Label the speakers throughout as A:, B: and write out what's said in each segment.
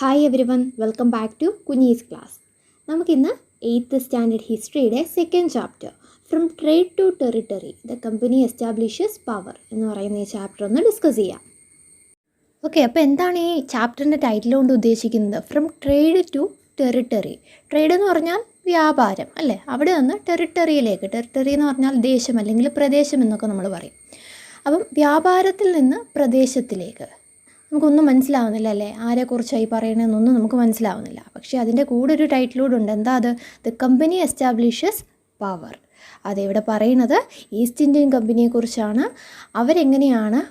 A: Hi everyone, welcome back to Kunjees class. നമുക്കിന്ന് 8th standard ഹിസ്റ്ററിയുടെ second chapter from trade to territory the company establishes power എന്ന് പറയുന്ന ഈ chapter ഒന്ന് discuss ചെയ്യാം. ഓക്കെ, അപ്പോൾ എന്താണ് ഈ ചാപ്റ്ററിൻ്റെ ടൈറ്റിൽ കൊണ്ട് ഉദ്ദേശിക്കുന്നത്? From trade to territory. Trade എന്ന് പറഞ്ഞാൽ വ്യാപാരം അല്ലേ, അവിടെ നിന്ന് ടെറിട്ടറിയിലേക്ക്. ടെറിട്ടറി എന്ന് പറഞ്ഞാൽ ദേശം അല്ലെങ്കിൽ പ്രദേശം എന്നൊക്കെ നമ്മൾ പറയും. അപ്പം വ്യാപാരത്തിൽ നിന്ന് പ്രദേശത്തിലേക്ക്. നമുക്കൊന്നും മനസ്സിലാവുന്നില്ല അല്ലേ, ആരെക്കുറിച്ചായി പറയണമെന്നൊന്നും നമുക്ക് മനസ്സിലാവുന്നില്ല. പക്ഷേ അതിൻ്റെ കൂടെ ഒരു ടൈറ്റിലൂടെ ഉണ്ട്. എന്താ അത്? The company establishes power. അതിവിടെ പറയുന്നത് ഈസ്റ്റ് ഇന്ത്യൻ കമ്പനിയെക്കുറിച്ചാണ്. അവരെങ്ങനെയാണ്,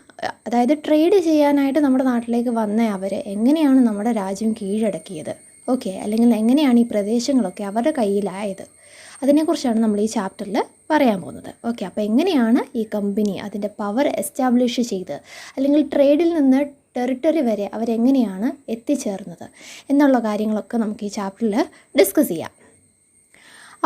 A: അതായത് ട്രേഡ് ചെയ്യാനായിട്ട് നമ്മുടെ നാട്ടിലേക്ക് വന്ന അവർ എങ്ങനെയാണ് നമ്മുടെ രാജ്യം കീഴടക്കിയത്, ഓക്കെ, അല്ലെങ്കിൽ എങ്ങനെയാണ് ഈ പ്രദേശങ്ങളൊക്കെ അവരുടെ കയ്യിലായത്, അതിനെക്കുറിച്ചാണ് നമ്മൾ ഈ ചാപ്റ്ററിൽ പറയാൻ പോകുന്നത്. ഓക്കെ, അപ്പോൾ എങ്ങനെയാണ് ഈ കമ്പനി അതിൻ്റെ പവർ എസ്റ്റാബ്ലിഷ് ചെയ്ത്, അല്ലെങ്കിൽ ട്രേഡിൽ നിന്ന് ടെറിട്ടറി വരെ അവരെങ്ങനെയാണ് എത്തിച്ചേർന്നത് എന്നുള്ള കാര്യങ്ങളൊക്കെ നമുക്ക് ഈ ചാപ്റ്ററിൽ ഡിസ്കസ് ചെയ്യാം.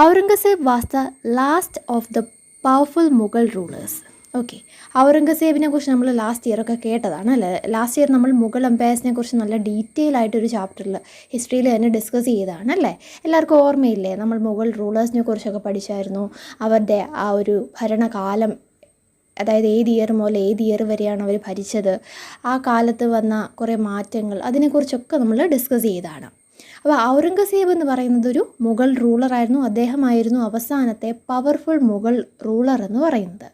A: Aurangzeb was the last of the powerful Mughal rulers. Okay, ഔറംഗസേബിനെ കുറിച്ച് നമ്മൾ ലാസ്റ്റ് ഇയർ ഒക്കെ കേട്ടതാണ് അല്ലേ. ലാസ്റ്റ് ഇയർ നമ്മൾ മുഗൾ എംപയേഴ്സിനെ കുറിച്ച് നല്ല ഡീറ്റെയിൽ ആയിട്ടൊരു ചാപ്റ്ററിൽ ഹിസ്റ്ററിയിൽ തന്നെ ഡിസ്കസ് ചെയ്തതാണ് അല്ലേ. എല്ലാവർക്കും ഓർമ്മയില്ലേ, നമ്മൾ മുഗൾ റൂളേഴ്സിനെ കുറിച്ചൊക്കെ പഠിച്ചായിരുന്നു. അവരുടെ ആ ഒരു ഭരണകാലം, അതായത് ഏത് ഇയർ മുതൽ ഏത് ഇയർ വരെയാണ് അവർ ഭരിച്ചത്, ആ കാലത്ത് വന്ന കുറേ മാറ്റങ്ങൾ, അതിനെക്കുറിച്ചൊക്കെ നമ്മൾ ഡിസ്കസ് ചെയ്തതാണ്. അപ്പോൾ ഔറംഗസേബ് എന്ന് പറയുന്നത് ഒരു മുഗൾ റൂളറായിരുന്നു. അദ്ദേഹമായിരുന്നു അവസാനത്തെ പവർഫുൾ മുഗൾ റൂളർ എന്ന് പറയുന്നത്.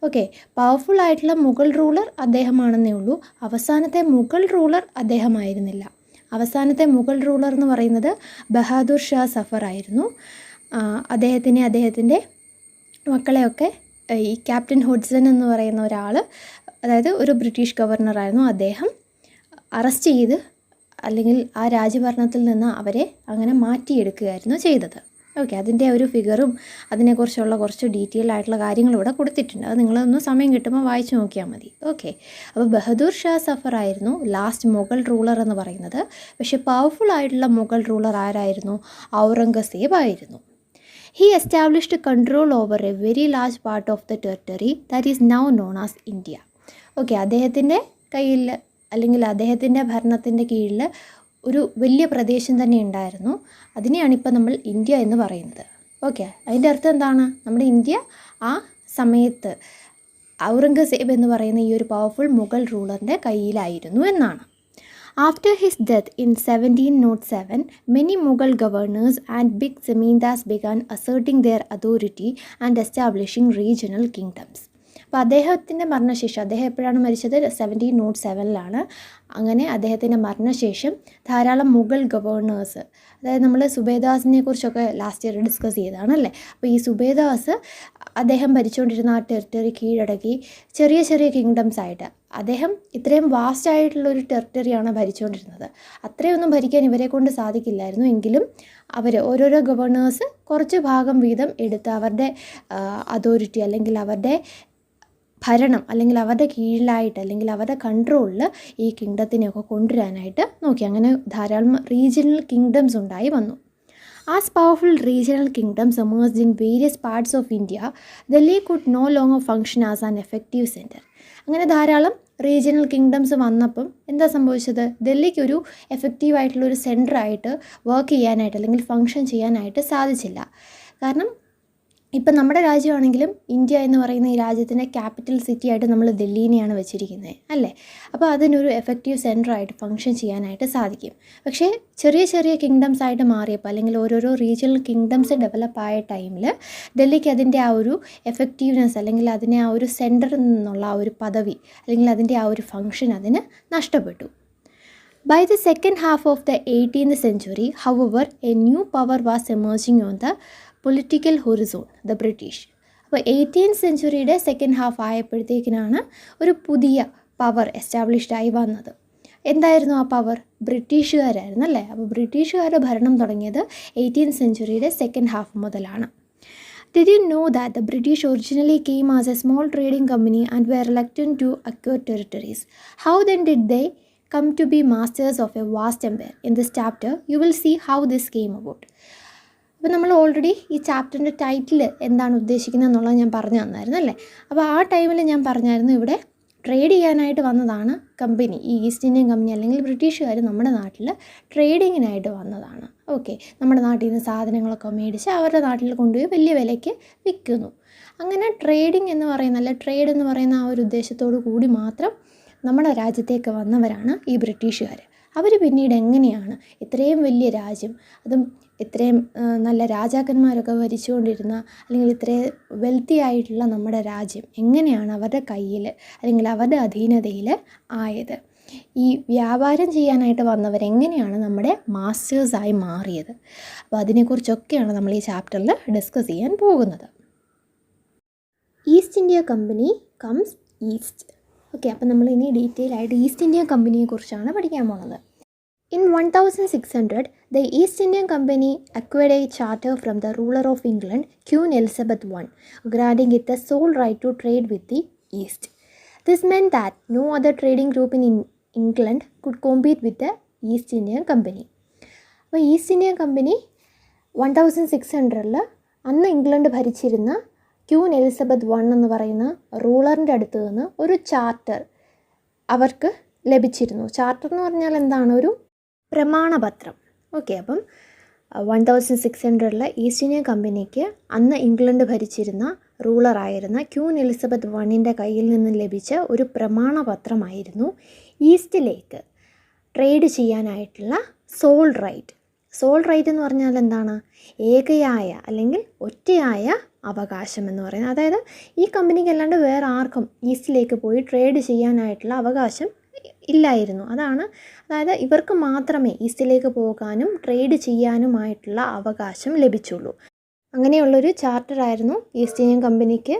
A: ഓക്കെ, പവർഫുൾ ആയിട്ടുള്ള മുഗൾ റൂളർ അദ്ദേഹമാണെന്നേ ഉള്ളൂ. അവസാനത്തെ മുഗൾ റൂളർ അദ്ദേഹമായിരുന്നില്ല. അവസാനത്തെ മുഗൾ റൂളർ എന്ന് പറയുന്നത് ബഹാദൂർ ഷാ സഫർ ആയിരുന്നു. അദ്ദേഹത്തിൻ്റെ മക്കളെയൊക്കെ ഈ ക്യാപ്റ്റൻ ഹുഡ്സൺ എന്ന് പറയുന്ന ഒരാൾ, അതായത് ഒരു ബ്രിട്ടീഷ് ഗവർണറായിരുന്നു, അദ്ദേഹം അറസ്റ്റ് ചെയ്ത് അല്ലെങ്കിൽ ആ രാജ്യഭരണത്തിൽ നിന്ന് അവരെ അങ്ങനെ മാറ്റിയെടുക്കുകയായിരുന്നു ചെയ്തത്. ഓക്കെ, അതിൻ്റെ ഒരു ഫിഗറും അതിനെക്കുറിച്ചുള്ള കുറച്ച് ഡീറ്റെയിൽ ആയിട്ടുള്ള കാര്യങ്ങൾ ഇവിടെ കൊടുത്തിട്ടുണ്ട്. അത് നിങ്ങളൊന്ന് സമയം കിട്ടുമ്പോൾ വായിച്ചു നോക്കിയാൽ മതി. ഓക്കെ, അപ്പോൾ ബഹദൂർ ഷാ സഫർ ആയിരുന്നു ലാസ്റ്റ് മുഗൾ റൂളർ എന്ന് പറയുന്നത്. പക്ഷേ പവർഫുൾ ആയിട്ടുള്ള മുഗൾ റൂളർ ആരായിരുന്നു? ഔറംഗസേബ് ആയിരുന്നു. He established control over a very large part of the territory that is now known as India. Okay, അദ്ദേഹത്തിൻ്റെ കയ്യിൽ അല്ലെങ്കിൽ അദ്ദേഹത്തിൻ്റെ ഭരണത്തിൻ്റെ കീഴിൽ ഒരു വലിയ പ്രദേശം തന്നെ ഉണ്ടായിരുന്നു. അതിനെയാണ് ഇപ്പോൾ നമ്മൾ ഇന്ത്യ എന്ന് പറയുന്നത്. ഓക്കെ, അതിൻ്റെ അർത്ഥം എന്താണ്? നമ്മുടെ ഇന്ത്യ ആ സമയത്ത് ഔറംഗസേബ് എന്ന് പറയുന്ന ഈ ഒരു പവർഫുൾ മുഗൾ റൂളറിൻ്റെ കയ്യിലായിരുന്നു എന്നാണ്. After his death in 1707, many Mughal governors and big zamindars began asserting their authority and establishing regional kingdoms. അപ്പോൾ അദ്ദേഹത്തിൻ്റെ മരണശേഷം, അദ്ദേഹം എപ്പോഴാണ് മരിച്ചത്? 1707 അങ്ങനെ അദ്ദേഹത്തിൻ്റെ മരണശേഷം ധാരാളം മുഗൾ ഗവർണേഴ്സ്, അതായത് നമ്മൾ സുബേദാസിനെ കുറിച്ചൊക്കെ ലാസ്റ്റ് ഇയർ ഡിസ്കസ് ചെയ്തതാണല്ലേ. അപ്പോൾ ഈ സുബേദാസ് അദ്ദേഹം ഭരിച്ചുകൊണ്ടിരുന്ന ആ ടെറിട്ടറി കീഴടക്കി ചെറിയ ചെറിയ കിങ്ഡംസ് ആയിട്ട്. അദ്ദേഹം ഇത്രയും വാസ്റ്റ് ആയിട്ടുള്ളൊരു ടെറിട്ടറിയാണ് ഭരിച്ചുകൊണ്ടിരുന്നത്. അത്രയൊന്നും ഭരിക്കാൻ ഇവരെ കൊണ്ട് സാധിക്കില്ലായിരുന്നു. എങ്കിലും അവർ ഓരോരോ ഗവർണേഴ്സ് കുറച്ച് ഭാഗം വീതം എടുത്ത് അവരുടെ അതോറിറ്റി അല്ലെങ്കിൽ അവരുടെ ഭരണം അല്ലെങ്കിൽ അവരുടെ കീഴിലായിട്ട് അല്ലെങ്കിൽ അവരുടെ കൺട്രോളിൽ ഈ കിങ്ഡത്തിനെയൊക്കെ കൊണ്ടുവരാനായിട്ട് നോക്കി. അങ്ങനെ ധാരാളം റീജിയണൽ കിങ്ഡംസ് ഉണ്ടായി വന്നു. As powerful regional kingdoms emerged in various parts of India, Delhi could no longer function as an effective center. അങ്ങനെ ധാരാളം റീജിയണൽ കിങ്ഡംസ് വന്നപ്പം എന്താ സംഭവിച്ചത്? ഡൽഹിക്ക് ഒരു എഫക്റ്റീവായിട്ടുള്ളൊരു സെൻറ്ററായിട്ട് വർക്ക് ചെയ്യാനായിട്ട് അല്ലെങ്കിൽ ഫങ്ഷൻ ചെയ്യാനായിട്ട് സാധിച്ചില്ല. കാരണം ഇപ്പം നമ്മുടെ രാജ്യമാണെങ്കിലും ഇന്ത്യ എന്ന് പറയുന്ന ഈ രാജ്യത്തിൻ്റെ ക്യാപിറ്റൽ സിറ്റി ആയിട്ട് നമ്മൾ ഡൽഹിനെയാണ് വെച്ചിരിക്കുന്നത് അല്ലേ. അപ്പോൾ അതിനൊരു എഫക്റ്റീവ് സെൻറ്ററായിട്ട് ഫങ്ഷൻ ചെയ്യാനായിട്ട് സാധിക്കും. പക്ഷേ ചെറിയ ചെറിയ കിങ്ഡംസ് ആയിട്ട് മാറിയപ്പോൾ അല്ലെങ്കിൽ ഓരോരോ റീജിയണൽ കിങ്ഡംസ് ഡെവലപ്പായ ടൈമിൽ ഡൽഹിക്ക് അതിൻ്റെ ആ ഒരു എഫക്റ്റീവ്നെസ് അല്ലെങ്കിൽ അതിനെ ആ ഒരു സെൻറ്ററിൽ നിന്നുള്ള ആ ഒരു പദവി അല്ലെങ്കിൽ അതിൻ്റെ ആ ഒരു ഫങ്ഷൻ അതിന് നഷ്ടപ്പെട്ടു. By the second half of the 18th century, however, a new power was emerging on the political Horizon, the British. അപ്പോൾ 18th സെഞ്ച്വറിയുടെ സെക്കൻഡ് ഹാഫ് ആയപ്പോഴത്തേക്കിനാണ് ഒരു പുതിയ പവർ എസ്റ്റാബ്ലിഷ്ഡ് ആയി വന്നത്. എന്തായിരുന്നു ആ പവർ? ബ്രിട്ടീഷുകാരായിരുന്നു അല്ലേ. അപ്പോൾ ബ്രിട്ടീഷുകാരുടെ ഭരണം തുടങ്ങിയത് 18th സെഞ്ച്വറിയുടെ സെക്കൻഡ് ഹാഫ് മുതലാണ്. Did you know that the British originally came as a small trading company and were reluctant to acquire territories? How then did they come to be masters of a vast empire? In this chapter, you will see how this came about. അപ്പോൾ നമ്മൾ already ഈ ചാപ്റ്ററിൻ്റെ title എന്താണ് ഉദ്ദേശിക്കുന്നത് എന്നുള്ളത് ഞാൻ പറഞ്ഞു തന്നായിരുന്നു അല്ലേ. അപ്പോൾ ആ ടൈമിൽ ഞാൻ പറഞ്ഞായിരുന്നു ഇവിടെ ട്രേഡ് ചെയ്യാനായിട്ട് വന്നതാണ് കമ്പനി. ഈ ഈസ്റ്റ് ഇന്ത്യൻ കമ്പനി അല്ലെങ്കിൽ ബ്രിട്ടീഷുകാർ നമ്മുടെ നാട്ടിൽ ട്രേഡിങ്ങിനായിട്ട് വന്നതാണ്. ഓക്കെ, നമ്മുടെ നാട്ടിൽ നിന്ന് സാധനങ്ങളൊക്കെ മേടിച്ച് അവരുടെ നാട്ടിൽ കൊണ്ടുപോയി വലിയ വിലയ്ക്ക് വിൽക്കുന്നു. അങ്ങനെ ട്രേഡിംഗ് എന്ന് പറയുന്ന, അല്ല ട്രേഡ് എന്ന് പറയുന്ന ആ ഒരു ഉദ്ദേശത്തോടു കൂടി മാത്രം നമ്മുടെ രാജ്യത്തേക്ക് വന്നവരാണ് ഈ ബ്രിട്ടീഷുകാർ. അവർ പിന്നീട് എങ്ങനെയാണ് ഇത്രയും വലിയ രാജ്യം, അതും ഇത്രയും നല്ല രാജാക്കന്മാരൊക്കെ ഭരിച്ചുകൊണ്ടിരുന്ന, അല്ലെങ്കിൽ ഇത്രയും വെൽത്തി ആയിട്ടുള്ള നമ്മുടെ രാജ്യം എങ്ങനെയാണ് അവരുടെ കയ്യിൽ അല്ലെങ്കിൽ അവരുടെ അധീനതയിൽ ആയത്, ഈ വ്യാപാരം ചെയ്യാനായിട്ട് വന്നവരെങ്ങനെയാണ് നമ്മുടെ മാസ്റ്റേഴ്സായി മാറിയത്, അപ്പോൾ അതിനെക്കുറിച്ചൊക്കെയാണ് നമ്മൾ ഈ ചാപ്റ്ററിൽ ഡിസ്കസ് ചെയ്യാൻ പോകുന്നത്. East India company comes east. Okay, അപ്പോൾ നമ്മൾ ഇനി ഡീറ്റെയിൽ ആയിട്ട് ഈസ്റ്റ് ഇന്ത്യ കമ്പനിയെക്കുറിച്ചാണ് പഠിക്കാൻ പോകുന്നത്. In 1600, the East Indian Company acquired a charter from the ruler of England, Queen Elizabeth I, granting it the sole right to trade with the East. This meant that no other trading group in England could compete with the East Indian Company. അപ്പോൾ east Indian company 1600 അന്ന് England ഭരിച്ചിരുന്ന queen Elizabeth I എന്ന് പറയുന്ന റൂളറിൻ്റെ അടുത്ത് നിന്ന് ഒരു charter അവർക്ക് ലഭിച്ചിരുന്നു. ചാർട്ടർ എന്ന് പറഞ്ഞാൽ എന്താണ്? ഒരു പ്രമാണപത്രം. ഓക്കെ, അപ്പം 1600 ഈസ്റ്റ് ഇന്ത്യൻ കമ്പനിക്ക് അന്ന് ഇംഗ്ലണ്ട് ഭരിച്ചിരുന്ന റൂളറായിരുന്ന ക്യൂൻ എലിസബത്ത് I കയ്യിൽ നിന്ന് ലഭിച്ച ഒരു പ്രമാണപത്രമായിരുന്നു ഈസ്റ്റിലേക്ക് ട്രേഡ് ചെയ്യാനായിട്ടുള്ള സോൾ റൈറ്റ്. സോൾ റൈറ്റ് എന്ന് പറഞ്ഞാൽ എന്താണ്? ഏകയായ അല്ലെങ്കിൽ ഒറ്റയായ അവകാശം എന്ന് പറയുന്നത്. അതായത് ഈ കമ്പനിക്ക് അല്ലാണ്ട് വേറെ ആർക്കും ഈസ്റ്റിലേക്ക് പോയി ട്രേഡ് ചെയ്യാനായിട്ടുള്ള അവകാശം ഇല്ലായിരുന്നു. അതായത് ഇവർക്ക് മാത്രമേ ഈസ്റ്റിലേക്ക് പോകാനും ട്രേഡ് ചെയ്യാനുമായിട്ടുള്ള അവകാശം ലഭിച്ചുള്ളൂ. അങ്ങനെയുള്ളൊരു ചാർട്ടറായിരുന്നു ഈസ്റ്റ് ഇന്ത്യൻ കമ്പനിക്ക്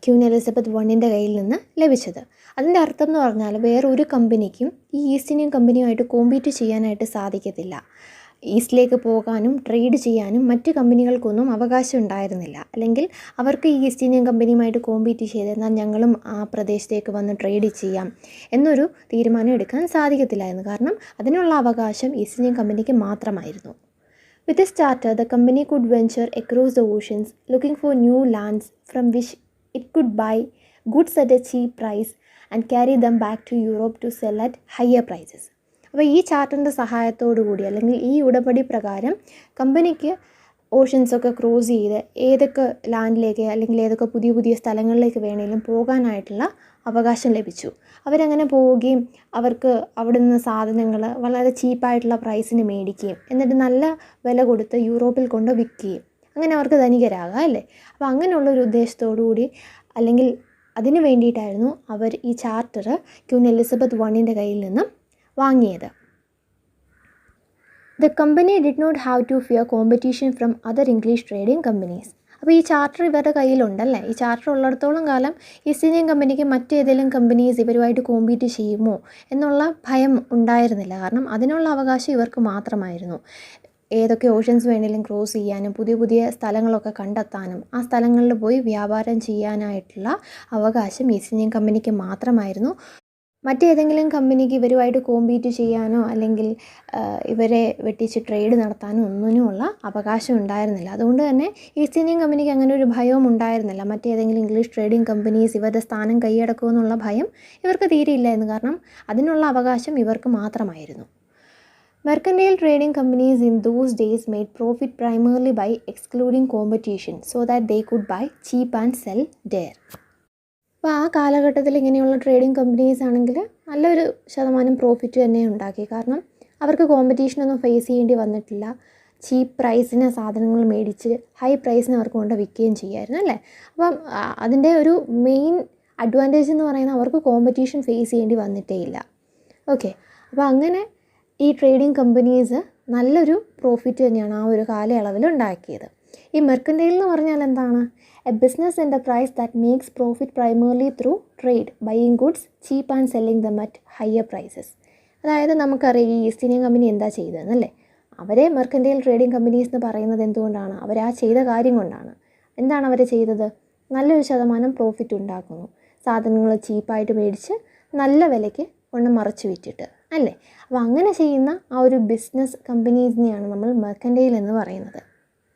A: ക്യൂൻ എലിസബത്ത് I കയ്യിൽ നിന്ന് ലഭിച്ചത്. അതിൻ്റെ അർത്ഥം എന്ന് പറഞ്ഞാൽ വേറൊരു കമ്പനിക്കും ഈ ഈസ്റ്റ് ഇന്ത്യൻ കമ്പനിയുമായിട്ട് കോമ്പീറ്റ് ചെയ്യാനായിട്ട് സാധിക്കത്തില്ല. ഈസ്റ്റിലേക്ക് പോകാനും ട്രേഡ് ചെയ്യാനും മറ്റ് കമ്പനികൾക്കൊന്നും അവകാശം ഉണ്ടായിരുന്നില്ല. അല്ലെങ്കിൽ അവർക്ക് ഈ ഈസ്റ്റ് ഇന്ത്യൻ കമ്പനിയുമായിട്ട് കോമ്പീറ്റ് ചെയ്തിരുന്നാൽ ഞങ്ങളും ആ പ്രദേശത്തേക്ക് വന്ന് ട്രേഡ് ചെയ്യാം എന്നൊരു തീരുമാനം എടുക്കാൻ സാധിക്കത്തില്ലായിരുന്നു. കാരണം അതിനുള്ള അവകാശം ഈസ്റ്റ് ഇന്ത്യൻ കമ്പനിക്ക് മാത്രമായിരുന്നു. With this charter, the company could venture across the oceans looking for new lands from which it could buy goods at a cheap price and carry them back to Europe to sell at higher prices. അപ്പോൾ ഈ ചാർട്ടറിൻ്റെ സഹായത്തോടു കൂടി അല്ലെങ്കിൽ ഈ ഉടമ്പടി പ്രകാരം കമ്പനിക്ക് ഓഷൻസൊക്കെ cross ചെയ്ത് ഏതൊക്കെ ലാൻഡിലേക്ക് അല്ലെങ്കിൽ ഏതൊക്കെ പുതിയ പുതിയ സ്ഥലങ്ങളിലേക്ക് വേണമെങ്കിലും പോകാനായിട്ടുള്ള അവകാശം ലഭിച്ചു. അവരങ്ങനെ പോവുകയും അവർക്ക് അവിടെ നിന്ന് സാധനങ്ങൾ വളരെ ചീപ്പായിട്ടുള്ള പ്രൈസിന് മേടിക്കുകയും എന്നിട്ട് നല്ല വില കൊടുത്ത് യൂറോപ്പിൽ കൊണ്ട് വിൽക്കുകയും അങ്ങനെ അവർക്ക് ധനികരാകാം അല്ലേ. അപ്പോൾ അങ്ങനെയുള്ളൊരു ഉദ്ദേശത്തോടു കൂടി അല്ലെങ്കിൽ അതിന് വേണ്ടിയിട്ടായിരുന്നു അവർ ഈ ചാർട്ടർ ക്യൂൻ എലിസബത്ത് I കയ്യിൽ നിന്നും വാങ്ങിയത്. The company did not have to fear competition from other English trading companies. അപ്പോൾ ഈ ചാർട്ടർ ഇവരുടെ കയ്യിലുണ്ടല്ലേ. ഈ ചാർട്ടർ ഉള്ളിടത്തോളം കാലം ഈസ്റ്റ് ഇന്ത്യൻ കമ്പനിക്ക് മറ്റേതെങ്കിലും കമ്പനീസ് ഇവരുമായിട്ട് കോമ്പീറ്റ് ചെയ്യുമോ എന്നുള്ള ഭയം ഉണ്ടായിരുന്നില്ല. കാരണം അതിനുള്ള അവകാശം ഇവർക്ക് മാത്രമായിരുന്നു. ഏതൊക്കെ ഓഷൻസ് വേണമെങ്കിലും ക്രോസ് ചെയ്യാനും പുതിയ പുതിയ സ്ഥലങ്ങളൊക്കെ കണ്ടെത്താനും ആ സ്ഥലങ്ങളിൽ പോയി വ്യാപാരം ചെയ്യാനായിട്ടുള്ള അവകാശം ഈസ്റ്റ് ഇന്ത്യൻ കമ്പനിക്ക് മാത്രമായിരുന്നു. മറ്റേതെങ്കിലും കമ്പനിക്ക് ഇവരുമായിട്ട് കോമ്പീറ്റ് ചെയ്യാനോ അല്ലെങ്കിൽ ഇവരെ വെട്ടിച്ച് ട്രേഡ് നടത്താനോ ഒന്നിനുമുള്ള അവകാശം ഉണ്ടായിരുന്നില്ല. അതുകൊണ്ട് തന്നെ ഈസ്റ്റ് ഇന്ത്യൻ കമ്പനിക്ക് അങ്ങനെ ഒരു ഭയവും ഉണ്ടായിരുന്നില്ല. മറ്റേതെങ്കിലും ഇംഗ്ലീഷ് ട്രേഡിംഗ് കമ്പനീസ് ഇവരുടെ സ്ഥാനം കൈയടക്കുമെന്നുള്ള ഭയം ഇവർക്ക് തീരെയില്ലായിരുന്നു. കാരണം അതിനുള്ള അവകാശം ഇവർക്ക് മാത്രമായിരുന്നു. Mercantile trading companies in those days made profit primarily by excluding competition so that they could buy cheap and sell dear. അപ്പോൾ ആ കാലഘട്ടത്തിൽ ഇങ്ങനെയുള്ള ട്രേഡിംഗ് കമ്പനീസ് ആണെങ്കിൽ നല്ലൊരു ശതമാനം പ്രോഫിറ്റ് തന്നെ ഉണ്ടാക്കി. കാരണം അവർക്ക് കോമ്പറ്റീഷനൊന്നും ഫേസ് ചെയ്യേണ്ടി വന്നിട്ടില്ല. ചീപ്പ് പ്രൈസിന് സാധനങ്ങൾ മേടിച്ച് ഹൈ പ്രൈസിന് അവർക്ക് കൊണ്ട് വിൽക്കുകയും ചെയ്യായിരുന്നു അല്ലേ. അപ്പം അതിൻ്റെ ഒരു മെയിൻ അഡ്വാൻറ്റേജ് എന്ന് പറയുന്നത് അവർക്ക് കോമ്പറ്റീഷൻ ഫേസ് ചെയ്യേണ്ടി വന്നിട്ടേ ഇല്ല. ഓക്കെ, അപ്പോൾ അങ്ങനെ ഈ ട്രേഡിംഗ് കമ്പനീസ് നല്ലൊരു പ്രോഫിറ്റ് തന്നെയാണ് ആ ഒരു കാലയളവിൽ ഉണ്ടാക്കിയത്. ഈ മെർക്കൻറ്റൈൽ എന്ന് പറഞ്ഞാൽ എന്താണ്? A business enterprise that makes profit primarily through trade, buying goods cheap and selling them at higher prices. അതായത് നമുക്കറിയാം ഈ ഈസ്റ്റ് ഇന്ത്യൻ കമ്പനി എന്താ ചെയ്തതെന്നല്ലേ. അവരെ മെർക്കൻറ്റൈൽ ട്രേഡിംഗ് കമ്പനീസ് എന്ന് പറയുന്നത് എന്തുകൊണ്ടാണ്? അവർ ആ ചെയ്ത കാര്യം കൊണ്ടാണ്. എന്താണ് അവർ ചെയ്തത്? നല്ലൊരു ശതമാനം പ്രോഫിറ്റ് ഉണ്ടാക്കുന്നു. സാധനങ്ങൾ ചീപ്പായിട്ട് മേടിച്ച് നല്ല വിലയ്ക്ക് കൊണ്ട് മറച്ചു വിറ്റിട്ട് അല്ലേ. അപ്പോൾ അങ്ങനെ ചെയ്യുന്ന ആ ഒരു ബിസിനസ് കമ്പനീസിനെയാണ് നമ്മൾ മെർക്കൻറ്റൈൽ എന്ന് പറയുന്നത്.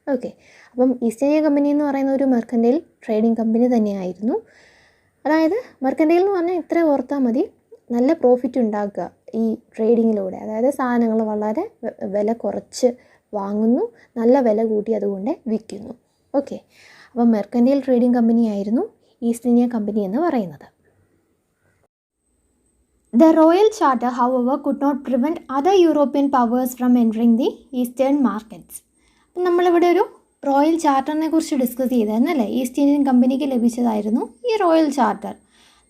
A: ഓക്കെ, അപ്പം ഈസ്റ്റ് ഇന്ത്യ കമ്പനി എന്ന് പറയുന്ന ഒരു മെർക്കൻറ്റൈൽ ട്രേഡിംഗ് കമ്പനി തന്നെയായിരുന്നു. അതായത് മെർക്കൻറ്റൈൽ എന്ന് പറഞ്ഞാൽ ഇത്ര ഓർത്താൽ മതി, നല്ല പ്രോഫിറ്റ് ഉണ്ടാക്കുക ഈ ട്രേഡിങ്ങിലൂടെ. അതായത് സാധനങ്ങൾ വളരെ വില കുറച്ച് വാങ്ങുന്നു, നല്ല വില കൂട്ടി അതുകൊണ്ട് വിൽക്കുന്നു. ഓക്കെ, അപ്പോൾ മെർക്കൻറ്റൈൽ ട്രേഡിംഗ് കമ്പനി ആയിരുന്നു ഈസ്റ്റ് ഇന്ത്യ കമ്പനി എന്ന് പറയുന്നത്. The Royal Charter, however, could not prevent other European powers from entering the eastern markets. അപ്പം നമ്മളിവിടെ ഒരു റോയൽ ചാർട്ടറിനെ കുറിച്ച് ഡിസ്കസ് ചെയ്തതെന്നല്ലേ. ഈസ്റ്റ് ഇന്ത്യൻ കമ്പനിക്ക് ലഭിച്ചതായിരുന്നു ഈ റോയൽ ചാർട്ടർ.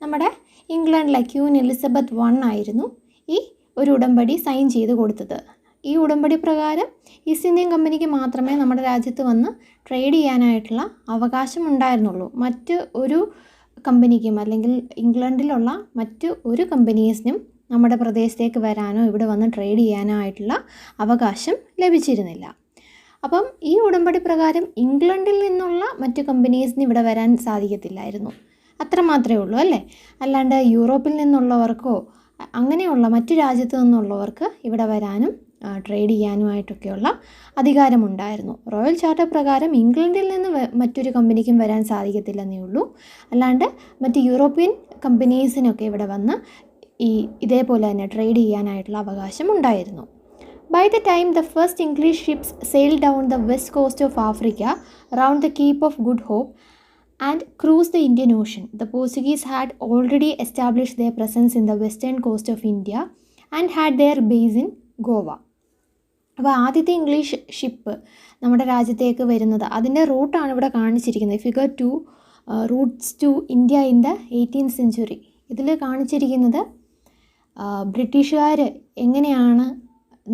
A: നമ്മുടെ ഇംഗ്ലണ്ടിലെ ക്യൂൻ എലിസബത്ത് ആയിരുന്നു ഈ ഒരു ഉടമ്പടി സൈൻ ചെയ്ത് കൊടുത്തത്. ഈ ഉടമ്പടി പ്രകാരം ഈസ്റ്റ് ഇന്ത്യൻ കമ്പനിക്ക് മാത്രമേ നമ്മുടെ രാജ്യത്ത് വന്ന് ട്രേഡ് ചെയ്യാനായിട്ടുള്ള അവകാശം ഉണ്ടായിരുന്നുള്ളൂ. മറ്റ് ഒരു കമ്പനിക്കും അല്ലെങ്കിൽ ഇംഗ്ലണ്ടിലുള്ള മറ്റ് ഒരു കമ്പനീസിനും നമ്മുടെ പ്രദേശത്തേക്ക് വരാനോ ഇവിടെ വന്ന് ട്രേഡ് ചെയ്യാനോ ആയിട്ടുള്ള അവകാശം ലഭിച്ചിരുന്നില്ല. അപ്പം ഈ ഉടമ്പടി പ്രകാരം ഇംഗ്ലണ്ടിൽ നിന്നുള്ള മറ്റ് കമ്പനീസിന് ഇവിടെ വരാൻ സാധിക്കത്തില്ലായിരുന്നു. അത്ര മാത്രമേ ഉള്ളൂ അല്ലേ. അല്ലാണ്ട് യൂറോപ്പിൽ നിന്നുള്ളവർക്കോ അങ്ങനെയുള്ള മറ്റു രാജ്യത്തു നിന്നുള്ളവർക്ക് ഇവിടെ വരാനും ട്രേഡ് ചെയ്യാനുമായിട്ടൊക്കെയുള്ള അധികാരമുണ്ടായിരുന്നു. റോയൽ ചാർട്ടർ പ്രകാരം ഇംഗ്ലണ്ടിൽ നിന്ന് മറ്റൊരു കമ്പനിക്കും വരാൻ സാധിക്കത്തില്ലെന്നേ ഉള്ളൂ. അല്ലാണ്ട് മറ്റ് യൂറോപ്യൻ കമ്പനീസിനൊക്കെ ഇവിടെ വന്ന് ഇതേപോലെ തന്നെ ട്രേഡ് ചെയ്യാനായിട്ടുള്ള അവകാശം ഉണ്ടായിരുന്നു. By the time the first English ships sailed down the west coast of Africa around the Cape of Good Hope and crossed the Indian Ocean, the Portuguese had already established their presence in the western coast of India and had their base in Goa. അപ്പോൾ ആദ്യത്തെ English ship നമ്മുടെ രാജ്യത്തേക്ക് വരുന്നത് അതിൻ്റെ റൂട്ടാണ് ഇവിടെ കാണിച്ചിരിക്കുന്നത്. Figure 2 routes to India in the 18th century. ഇതിൽ കാണിച്ചിരിക്കുന്നത് ബ്രിട്ടീഷുകാർ എങ്ങനെയാണ്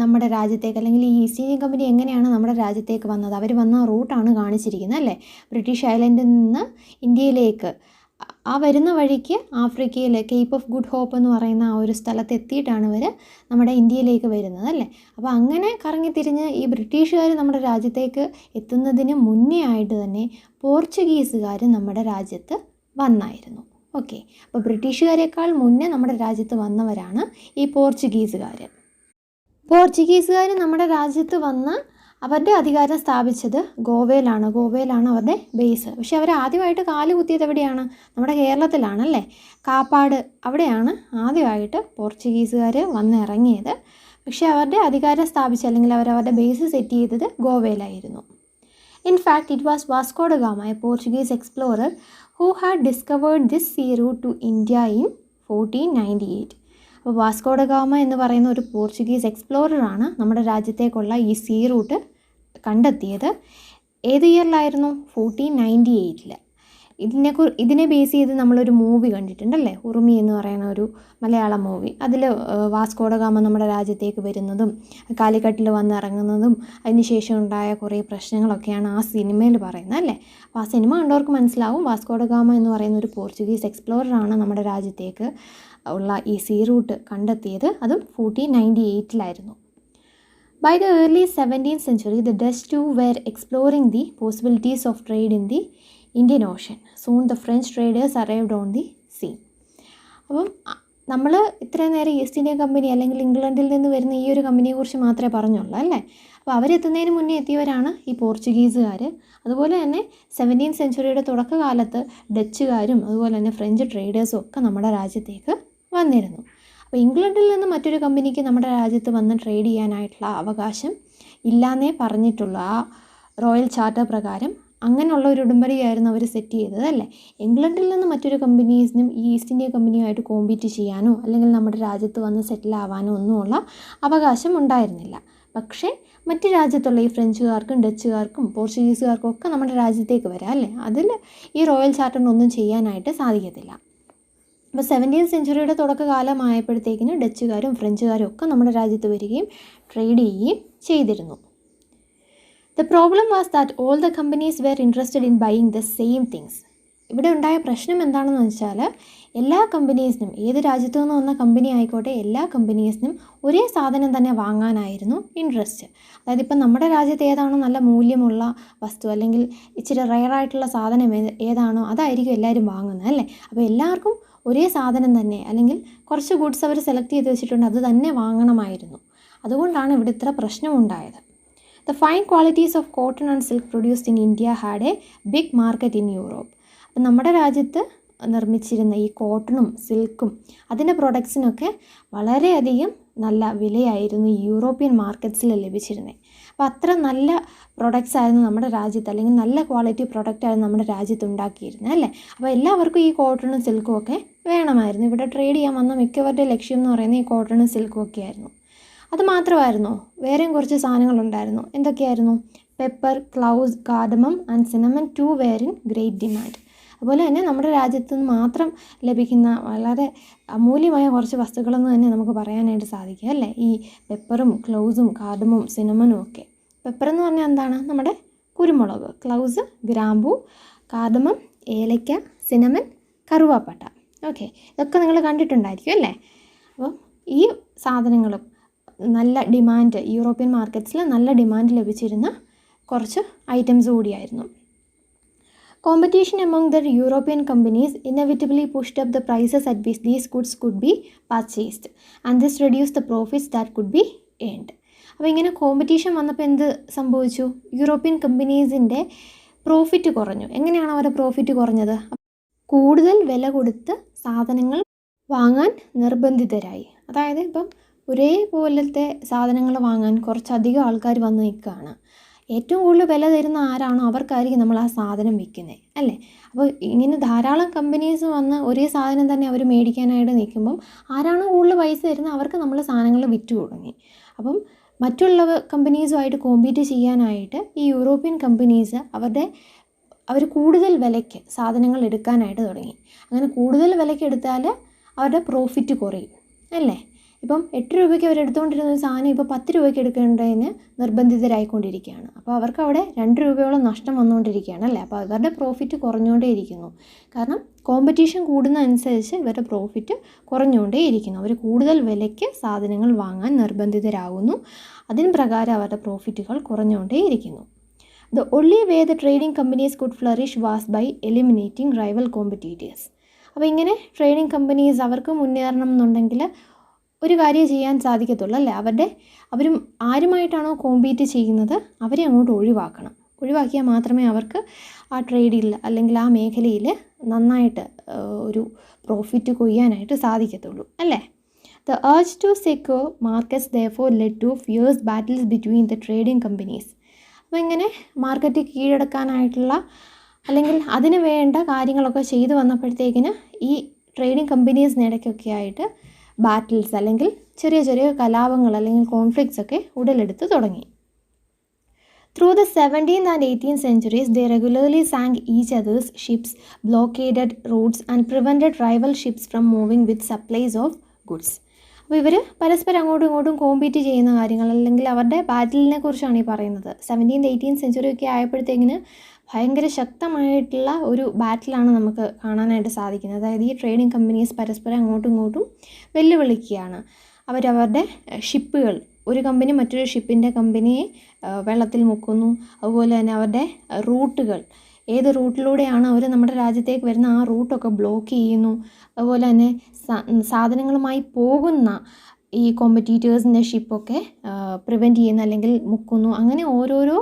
A: നമ്മുടെ രാജ്യത്തേക്ക് അല്ലെങ്കിൽ ഈ ഈസ്റ്റ് ഇന്ത്യൻ കമ്പനി എങ്ങനെയാണ് നമ്മുടെ രാജ്യത്തേക്ക് വന്നത്, അവർ വന്ന റൂട്ടാണ് കാണിച്ചിരിക്കുന്നത് അല്ലേ. ബ്രിട്ടീഷ് ഐലൻഡിൽ നിന്ന് ഇന്ത്യയിലേക്ക് ആ വരുന്ന വഴിക്ക് ആഫ്രിക്കയിൽ കേപ്പ് ഓഫ് ഗുഡ് ഹോപ്പ് എന്ന് പറയുന്ന ആ ഒരു സ്ഥലത്ത് എത്തിയിട്ടാണ് ഇവർ നമ്മുടെ ഇന്ത്യയിലേക്ക് വരുന്നത് അല്ലേ. അപ്പോൾ അങ്ങനെ കറങ്ങിത്തിരിഞ്ഞ് ഈ ബ്രിട്ടീഷുകാർ നമ്മുടെ രാജ്യത്തേക്ക് എത്തുന്നതിന് മുന്നേ ആയിട്ട് തന്നെ പോർച്ചുഗീസുകാർ നമ്മുടെ രാജ്യത്ത് വന്നായിരുന്നു. ഓക്കെ, അപ്പോൾ ബ്രിട്ടീഷുകാരേക്കാൾ മുന്നേ നമ്മുടെ രാജ്യത്ത് വന്നവരാണ് ഈ പോർച്ചുഗീസുകാർ. പോർച്ചുഗീസുകാർ നമ്മുടെ രാജ്യത്ത് വന്ന് അവരുടെ അധികാരം സ്ഥാപിച്ചത് ഗോവയിലാണ് അവരുടെ ബേസ്. പക്ഷേ അവർ ആദ്യമായിട്ട് കാല് കുത്തിയത് എവിടെയാണ്? നമ്മുടെ കേരളത്തിലാണല്ലേ. കാപ്പാട് അവിടെയാണ് ആദ്യമായിട്ട് പോർച്ചുഗീസുകാർ വന്നിറങ്ങിയത്. പക്ഷേ അവരുടെ അധികാരം സ്ഥാപിച്ച അല്ലെങ്കിൽ അവരവരുടെ ബേസ് സെറ്റ് ചെയ്തത് ഗോവയിലായിരുന്നു. In fact, it was Vasco da Gama, a Portuguese explorer, who had discovered this sea route to India in 1498. അപ്പോൾ വാസ്കോ ഡ ഗാമ എന്ന് പറയുന്ന ഒരു പോർച്ചുഗീസ് എക്സ്പ്ലോററാണ് നമ്മുടെ രാജ്യത്തേക്കുള്ള ഈ സീ റൂട്ട് കണ്ടെത്തിയത്. ഏത് ഇയറിലായിരുന്നു? 1498. ഇതിനെ ബേസ് ചെയ്ത് നമ്മളൊരു മൂവി കണ്ടിട്ടുണ്ടല്ലേ, ഉറുമി എന്ന് പറയുന്ന ഒരു മലയാളം മൂവി. അതിൽ വാസ്കോ ഡ ഗാമ നമ്മുടെ രാജ്യത്തേക്ക് വരുന്നതും കാലിക്കട്ടിൽ വന്നിറങ്ങുന്നതും അതിനുശേഷം ഉണ്ടായ കുറേ പ്രശ്നങ്ങളൊക്കെയാണ് ആ സിനിമയിൽ പറയുന്നത് അല്ലേ. അപ്പോൾ ആ സിനിമ കണ്ടവർക്ക് മനസ്സിലാവും വാസ്കോ ഡ ഗാമ എന്ന് പറയുന്ന ഒരു പോർച്ചുഗീസ് എക്സ്പ്ലോററാണ് നമ്മുടെ രാജ്യത്തേക്ക് ഉള്ള ഈ സീ റൂട്ട് കണ്ടെത്തിയത്. അതും 1498. By the early 17th century, the Dutch too were exploring the possibilities of trade in the Indian Ocean. Soon the French traders arrived on the scene. അപ്പം നമ്മൾ ഇത്രയും നേരം ഈസ്റ്റ് ഇന്ത്യ കമ്പനി അല്ലെങ്കിൽ ഇംഗ്ലണ്ടിൽ നിന്ന് വരുന്ന ഈ ഒരു കമ്പനിയെക്കുറിച്ച് മാത്രമേ പറഞ്ഞുള്ളൂ അല്ലേ. അപ്പോൾ അവരെത്തുന്നതിന് മുന്നേ എത്തിയവരാണ് ഈ പോർച്ചുഗീസുകാർ. അതുപോലെ തന്നെ 17th centuryയുടെ തുടക്കകാലത്ത് ഡച്ചുകാരും അതുപോലെ തന്നെ ഫ്രഞ്ച് ട്രേഡേഴ്സും ഒക്കെ നമ്മുടെ രാജ്യത്തേക്ക് വന്നിരുന്നു. അപ്പോൾ ഇംഗ്ലണ്ടിൽ നിന്ന് മറ്റൊരു കമ്പനിക്ക് നമ്മുടെ രാജ്യത്ത് വന്ന് ട്രേഡ് ചെയ്യാനായിട്ടുള്ള അവകാശം ഇല്ലാന്നേ പറഞ്ഞിട്ടുള്ളൂ. ആ റോയൽ ചാർട്ടർ പ്രകാരം അങ്ങനെയുള്ള ഒരു ഉടമ്പടിയായിരുന്നു അവർ സെറ്റ് ചെയ്തത് അല്ലേ. ഇംഗ്ലണ്ടിൽ നിന്ന് മറ്റൊരു കമ്പനീസിനും ഈ ഈസ്റ്റ് ഇന്ത്യ കമ്പനിയുമായിട്ട് കോമ്പീറ്റ് ചെയ്യാനോ അല്ലെങ്കിൽ നമ്മുടെ രാജ്യത്ത് വന്ന് സെറ്റിൽ ആവാനോ ഒന്നുമുള്ള അവകാശം ഉണ്ടായിരുന്നില്ല. പക്ഷേ മറ്റ് രാജ്യത്തുള്ള ഈ ഫ്രഞ്ചുകാർക്കും ഡച്ചുകാർക്കും പോർച്ചുഗീസുകാർക്കും ഒക്കെ നമ്മുടെ രാജ്യത്തേക്ക് വരാം അല്ലേ. അതിൽ ഈ റോയൽ ചാർട്ടറിനൊന്നും ചെയ്യാനായിട്ട് സാധിക്കത്തില്ല. അപ്പോൾ 17th centuryയുടെ തുടക്കകാലമായപ്പോഴത്തേക്കിന് ഡച്ചുകാരും ഫ്രഞ്ചുകാരും ഒക്കെ നമ്മുടെ രാജ്യത്ത് വരികയും ട്രേഡ് ചെയ്യുകയും ചെയ്തിരുന്നു. The problem was that all the companies were interested in buying the same things. ഇവിടെ ഉണ്ടായ പ്രശ്നം എന്താണെന്ന് വെച്ചാൽ എല്ലാ കമ്പനീസിനും, ഏത് രാജ്യത്തു നിന്ന് വന്ന കമ്പനി ആയിക്കോട്ടെ, എല്ലാ കമ്പനീസിനും ഒരേ സാധനം തന്നെ വാങ്ങാനായിരുന്നു ഇൻട്രസ്റ്റ്. അതായത് ഇപ്പം നമ്മുടെ രാജ്യത്ത് ഏതാണോ നല്ല മൂല്യമുള്ള വസ്തു അല്ലെങ്കിൽ ഇച്ചിരി റയറായിട്ടുള്ള സാധനം ഏതാണോ അതായിരിക്കും എല്ലാവരും വാങ്ങുന്നത് അല്ലേ. അപ്പോൾ എല്ലാവർക്കും ഒരേ സാധനം തന്നെ അല്ലെങ്കിൽ കുറച്ച് ഗുഡ്സ് അവർ സെലക്ട് ചെയ്ത് വെച്ചിട്ടുണ്ട്, അത് തന്നെ വാങ്ങണമായിരുന്നു. അതുകൊണ്ടാണ് ഇവിടെ ഇത്ര പ്രശ്നമുണ്ടായത്. The fine qualities of cotton and silk produced in India had a big market in Europe. അപ്പം നമ്മുടെ രാജ്യത്ത് നിർമ്മിച്ചിരുന്ന ഈ കോട്ടണും സിൽക്കും അതിൻ്റെ പ്രൊഡക്ട്സിനൊക്കെ വളരെയധികം നല്ല വിലയായിരുന്നു ഈ യൂറോപ്യൻ മാർക്കറ്റ്സിൽ ലഭിച്ചിരുന്നത്. അപ്പോൾ അത്ര നല്ല പ്രൊഡക്ട്സ് ആയിരുന്നു നമ്മുടെ രാജ്യത്ത്, അല്ലെങ്കിൽ നല്ല ക്വാളിറ്റി പ്രൊഡക്റ്റ് ആയിരുന്നു നമ്മുടെ രാജ്യത്ത് ഉണ്ടാക്കിയിരുന്നത് അല്ലേ. അപ്പോൾ എല്ലാവർക്കും ഈ കോട്ടണും സിൽക്കും ഒക്കെ വേണമായിരുന്നു. ഇവിടെ ട്രേഡ് ചെയ്യാൻ വന്ന മിക്കവരുടെ ലക്ഷ്യം എന്ന് പറയുന്നത് ഈ കോട്ടണും സിൽക്കും ഒക്കെ ആയിരുന്നു. അത് മാത്രമായിരുന്നോ, വേറെയും കുറച്ച് സാധനങ്ങളുണ്ടായിരുന്നു. എന്തൊക്കെയായിരുന്നു? Pepper, cloves, cardamom and cinnamon too were in great demand. അതുപോലെ തന്നെ നമ്മുടെ രാജ്യത്ത് നിന്ന് മാത്രം ലഭിക്കുന്ന വളരെ അമൂല്യമായ കുറച്ച് വസ്തുക്കളെന്ന് തന്നെ നമുക്ക് പറയാനായിട്ട് സാധിക്കും അല്ലേ. ഈ പെപ്പറും ക്ലൗസും കാർഡമവും സിനമനും ഒക്കെ. പെപ്പർ എന്ന് പറഞ്ഞാൽ എന്താണ്? നമ്മുടെ കുരുമുളക്. ക്ലൗസ് ഗ്രാമ്പൂ, കാർഡമം ഏലയ്ക്ക, സിനമൻ കറുവാപ്പട്ട. ഓക്കെ, ഇതൊക്കെ നിങ്ങൾ കണ്ടിട്ടുണ്ടായിരിക്കും അല്ലേ. അപ്പം ഈ സാധനങ്ങളും നല്ല ഡിമാൻഡ്, യൂറോപ്യൻ മാർക്കറ്റ്സിൽ നല്ല ഡിമാൻഡ് ലഭിച്ചിരുന്ന കുറച്ച് ഐറ്റംസ് കൂടിയായിരുന്നു. Competition among the European companies inevitably pushed up the prices at which these goods could be purchased, and this reduced the profits that could be earned. അപ്പോൾ ഇങ്ങനെ കോമ്പറ്റീഷൻ വന്നപ്പോൾ എന്ത് സംഭവിച്ചു? European കമ്പനീസിൻ്റെ profit കുറഞ്ഞു. എങ്ങനെയാണ് അവരുടെ പ്രോഫിറ്റ് കുറഞ്ഞത്? കൂടുതൽ വില കൊടുത്ത് സാധനങ്ങൾ വാങ്ങാൻ നിർബന്ധിതരായി. അതായത് ഇപ്പം ഒരേപോലത്തെ സാധനങ്ങൾ വാങ്ങാൻ കുറച്ചധികം ആൾക്കാർ വന്ന് നിൽക്കുകയാണ്. ഏറ്റവും കൂടുതൽ വില തരുന്ന ആരാണോ അവർക്കായിരിക്കും നമ്മൾ ആ സാധനം വിൽക്കുന്നത് അല്ലേ. അപ്പോൾ ഇങ്ങനെ ധാരാളം കമ്പനീസ് വന്ന് ഒരേ സാധനം തന്നെ അവർ മേടിക്കാനായിട്ട് നിൽക്കുമ്പം ആരാണോ കൂടുതൽ പൈസ തരുന്നത് അവർക്ക് നമ്മൾ സാധനങ്ങൾ വിറ്റു തുടങ്ങി. അപ്പം മറ്റുള്ള കമ്പനീസുമായിട്ട് കോമ്പീറ്റ് ചെയ്യാനായിട്ട് ഈ യൂറോപ്യൻ കമ്പനീസ് അവർ കൂടുതൽ വിലയ്ക്ക് സാധനങ്ങൾ എടുക്കാനായിട്ട് തുടങ്ങി. അങ്ങനെ കൂടുതൽ വിലയ്ക്ക് എടുത്താൽ അവരുടെ പ്രോഫിറ്റ് കുറയും അല്ലേ. ഇപ്പം 8 രൂപയ്ക്ക് അവർ എടുത്തുകൊണ്ടിരുന്ന ഒരു സാധനം ഇപ്പോൾ 10 രൂപയ്ക്ക് എടുക്കേണ്ടതിന് നിർബന്ധിതരായിക്കൊണ്ടിരിക്കുകയാണ്. അപ്പോൾ അവർക്ക് അവിടെ 2 രൂപയോളം നഷ്ടം വന്നുകൊണ്ടിരിക്കുകയാണ് അല്ലേ. അപ്പോൾ അവരുടെ പ്രോഫിറ്റ് കുറഞ്ഞുകൊണ്ടേയിരിക്കുന്നു. കാരണം കോമ്പറ്റീഷൻ കൂടുന്നതനുസരിച്ച് ഇവരുടെ പ്രോഫിറ്റ് കുറഞ്ഞുകൊണ്ടേയിരിക്കുന്നു. അവർ കൂടുതൽ വിലയ്ക്ക് സാധനങ്ങൾ വാങ്ങാൻ നിർബന്ധിതരാകുന്നു. അതിന് പ്രകാരം അവരുടെ പ്രോഫിറ്റുകൾ കുറഞ്ഞുകൊണ്ടേയിരിക്കുന്നു. The only way the trading companies could flourish was by eliminating rival competitors. അപ്പോൾ ഇങ്ങനെ ട്രേഡിംഗ് കമ്പനീസ് അവർക്ക് മുന്നേറണം എന്നുണ്ടെങ്കിൽ ഒരു കാര്യം ചെയ്യാൻ സാധിക്കത്തുള്ളൂ അല്ലേ. അവരും ആരുമായിട്ടാണോ കോമ്പീറ്റ് ചെയ്യുന്നത് അവരെ അങ്ങോട്ട് ഒഴിവാക്കിയാൽ മാത്രമേ അവർക്ക് ആ ട്രേഡിൽ അല്ലെങ്കിൽ ആ മേഖലയിൽ നന്നായിട്ട് ഒരു പ്രോഫിറ്റ് കൊയ്യാനായിട്ട് സാധിക്കത്തുള്ളൂ അല്ലേ. The urge to secure markets therefore led to fierce battles between the trading companies. അപ്പോൾ ഇങ്ങനെ മാർക്കറ്റ് കീഴടക്കാനായിട്ടുള്ള അല്ലെങ്കിൽ അതിന് വേണ്ട കാര്യങ്ങളൊക്കെ ചെയ്തു വന്നപ്പോഴത്തേക്കിന് ഈ ട്രേഡിംഗ് കമ്പനീസിനിടയ്ക്കൊക്കെ ആയിട്ട് ബാറ്റിൽസ് അല്ലെങ്കിൽ ചെറിയ ചെറിയ കലാപങ്ങൾ അല്ലെങ്കിൽ കോൺഫ്ലിക്ട്സ് ഒക്കെ ഉടലെടുത്ത് തുടങ്ങി. Through the 17th and 18th centuries, they regularly sank each other's ships, blockaded routes and prevented rival ships from moving with supplies of goods. അപ്പോൾ ഇവർ പരസ്പരം അങ്ങോട്ടും ഇങ്ങോട്ടും കോമ്പീറ്റ് ചെയ്യുന്ന കാര്യങ്ങൾ അല്ലെങ്കിൽ അവരുടെ ബാറ്റിലിനെ കുറിച്ചാണ് ഈ പറയുന്നത്. 17th 18th സെഞ്ചുറി ഒക്കെ ആയപ്പോഴത്തേക്കിന് ഭയങ്കര ശക്തമായിട്ടുള്ള ഒരു ബാറ്റിലാണ് നമുക്ക് കാണാനായിട്ട് സാധിക്കുന്നത്. അതായത് ഈ ട്രേഡിംഗ് കമ്പനീസ് പരസ്പരം അങ്ങോട്ടും ഇങ്ങോട്ടും വെല്ലുവിളിക്കുകയാണ്. അവരവരുടെ ഷിപ്പുകൾ, ഒരു കമ്പനി മറ്റൊരു ഷിപ്പിൻ്റെ കമ്പനിയെ വെള്ളത്തിൽ മുക്കുന്നു. അതുപോലെ തന്നെ അവരുടെ റൂട്ടുകൾ, ഏത് റൂട്ടിലൂടെയാണ് അവർ നമ്മുടെ രാജ്യത്തേക്ക് വരുന്ന ആ റൂട്ടൊക്കെ ബ്ലോക്ക് ചെയ്യുന്നു. അതുപോലെ തന്നെ സാധനങ്ങളുമായി പോകുന്ന ഈ കോമ്പറ്റീറ്റേഴ്സിൻ്റെ ഷിപ്പൊക്കെ പ്രിവെൻറ്റ് ചെയ്യുന്ന അല്ലെങ്കിൽ മുക്കുന്നു. അങ്ങനെ ഓരോരോ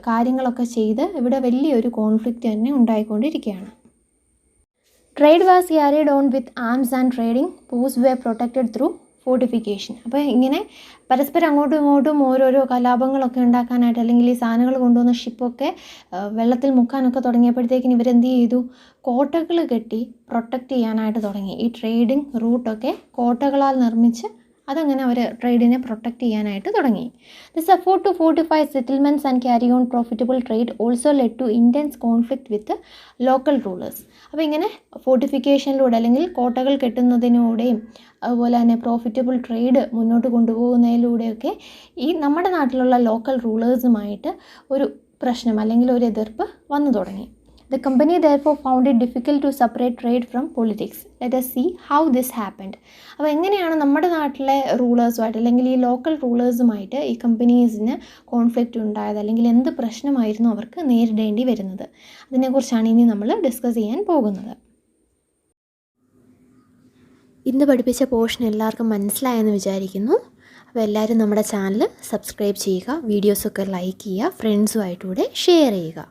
A: കാര്യങ്ങളൊക്കെ ചെയ്ത് ഇവിടെ വലിയൊരു കോൺഫ്ലിക്റ്റ് തന്നെ ഉണ്ടായിക്കൊണ്ടിരിക്കുകയാണ്. Trade was carried on with arms and trading post were protected through fortification. അപ്പോൾ ഇങ്ങനെ പരസ്പരം അങ്ങോട്ടും ഇങ്ങോട്ടും ഓരോരോ കലാപങ്ങളൊക്കെ ഉണ്ടാക്കാനായിട്ട് അല്ലെങ്കിൽ ഈ സാധനങ്ങൾ കൊണ്ടുവന്ന ഷിപ്പൊക്കെ വെള്ളത്തിൽ മുക്കാനൊക്കെ തുടങ്ങിയപ്പോഴത്തേക്കിന് ഇവരെന്ത് ചെയ്തു? കോട്ടകൾ കെട്ടി പ്രൊട്ടക്റ്റ് ചെയ്യാനായിട്ട് തുടങ്ങി. ഈ ട്രേഡിംഗ് റൂട്ടൊക്കെ കോട്ടകളാൽ നിർമ്മിച്ച് അതങ്ങനെ അവർ ട്രേഡിനെ പ്രൊട്ടക്റ്റ് ചെയ്യാനായിട്ട് തുടങ്ങി. This effort to fortify settlements and carry on profitable trade also led to intense conflict with local rulers. അപ്പോൾ ഇങ്ങനെ ഫോർട്ടിഫിക്കേഷനിലൂടെ അല്ലെങ്കിൽ കോട്ടകൾ കെട്ടുന്നതിലൂടെയും അതുപോലെ തന്നെ പ്രോഫിറ്റബിൾ ട്രേഡ് മുന്നോട്ട് കൊണ്ടുപോകുന്നതിലൂടെയൊക്കെ ഈ നമ്മുടെ നാട്ടിലുള്ള ലോക്കൽ റൂളേഴ്സുമായിട്ട് ഒരു പ്രശ്നം അല്ലെങ്കിൽ ഒരു എതിർപ്പ് വന്നു തുടങ്ങി. The company therefore found it difficult to separate trade from politics. Let us see how this happened. അപ്പോൾ എങ്ങനെയാണ് നമ്മുടെ നാട്ടിലെ റൂളേഴ്സുമായിട്ട് അല്ലെങ്കിൽ ഈ ലോക്കൽ റൂളേഴ്സുമായിട്ട് ഈ കമ്പനീസിന് കോൺഫ്ലിക്റ്റ് ഉണ്ടായത്, അല്ലെങ്കിൽ എന്ത് പ്രശ്നമായിരുന്നു അവർക്ക് നേരിടേണ്ടി വരുന്നത്, അതിനെക്കുറിച്ചാണ് ഇനി നമ്മൾ ഡിസ്കസ് ചെയ്യാൻ പോകുന്നത്. ഇന്ന് പഠിപ്പിച്ച പോർഷൻ എല്ലാവർക്കും മനസ്സിലായെന്ന് വിചാരിക്കുന്നു. അപ്പോൾ എല്ലാവരും നമ്മുടെ ചാനൽ സബ്സ്ക്രൈബ് ചെയ്യുക, വീഡിയോസൊക്കെ ലൈക്ക് ചെയ്യുക, ഫ്രണ്ട്സുമായിട്ടൂടെ ഷെയർ ചെയ്യുക.